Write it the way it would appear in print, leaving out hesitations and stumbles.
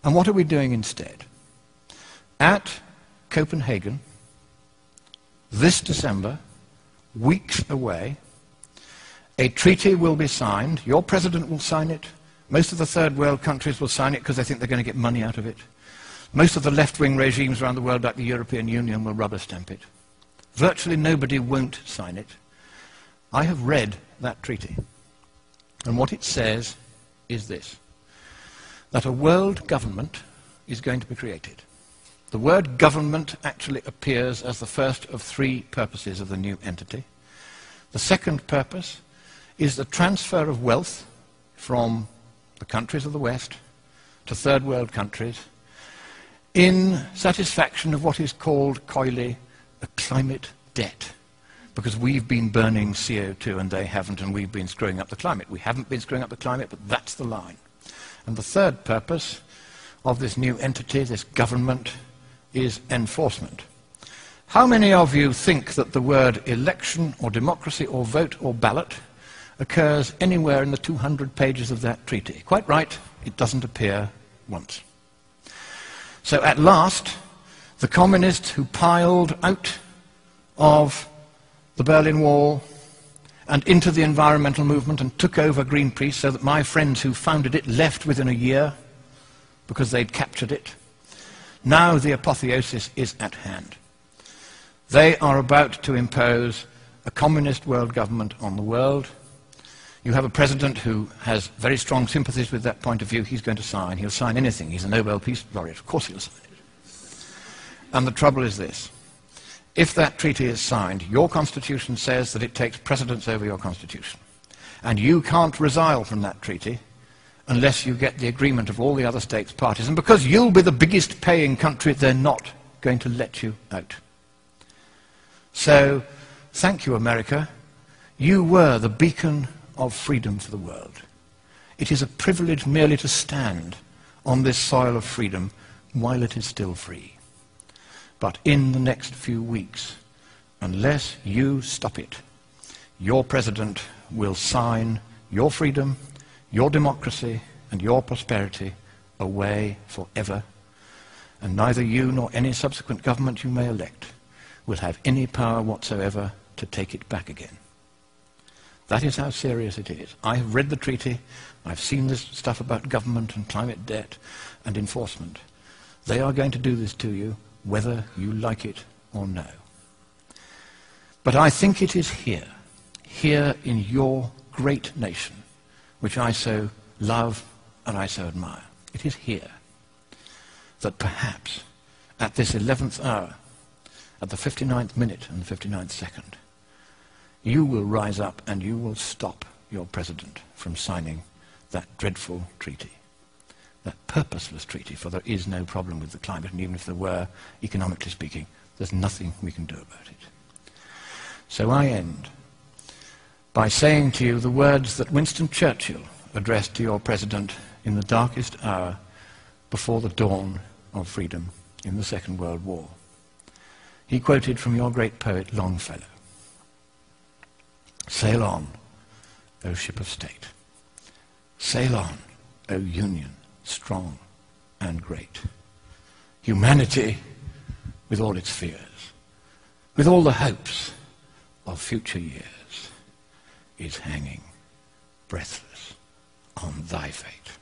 And what are we doing instead? At Copenhagen, this December, weeks away, a treaty will be signed. Your president will sign it. Most of the third world countries will sign it because they think they're going to get money out of it. Most of the left-wing regimes around the world, like the European Union, will rubber stamp it. Virtually nobody won't sign it. I have read that treaty, and what it says is this, that a world government is going to be created. The word government actually appears as the first of three purposes of the new entity. The second purpose is the transfer of wealth from the countries of the West to third world countries in satisfaction of what is called coyly a climate debt, because we've been burning CO2 and they haven't, and we've been screwing up the climate. We haven't been screwing up the climate, but that's the line. And the third purpose of this new entity, this government, is enforcement. How many of you think that the word election or democracy or vote or ballot occurs anywhere in the 200 pages of that treaty? Quite right, it doesn't appear once. So at last, the communists who piled out of the Berlin Wall and into the environmental movement and took over Greenpeace, so that my friends who founded it left within a year because they'd captured it, now the apotheosis is at hand. They are about to impose a communist world government on the world. You have a president who has very strong sympathies with that point of view. He's going to sign. He'll sign anything. He's a Nobel Peace Laureate. Of course he'll sign it. And the trouble is this. If that treaty is signed, your constitution says that it takes precedence over your constitution. And you can't resile from that treaty unless you get the agreement of all the other states parties. And because you'll be the biggest paying country, they're not going to let you out. So, thank you, America. You were the beacon of freedom for the world. It is a privilege merely to stand on this soil of freedom while it is still free. But in the next few weeks, unless you stop it, your president will sign your freedom, your democracy, and your prosperity away forever, and neither you nor any subsequent government you may elect will have any power whatsoever to take it back again. That is how serious it is. I have read the treaty. I've seen this stuff about government and climate debt and enforcement. They are going to do this to you, whether you like it or no. But I think it is here in your great nation, which I so love and I so admire. It is here that perhaps at this 11th hour, at the 59th minute and the 59th second, you will rise up and you will stop your president from signing that dreadful treaty, that purposeless treaty, for there is no problem with the climate, and even if there were, economically speaking, there's nothing we can do about it. So I end by saying to you the words that Winston Churchill addressed to your president in the darkest hour before the dawn of freedom in the Second World War. He quoted from your great poet Longfellow. Sail on, O ship of state. Sail on, O Union, strong and great. Humanity, with all its fears, with all the hopes of future years, is hanging breathless on thy fate.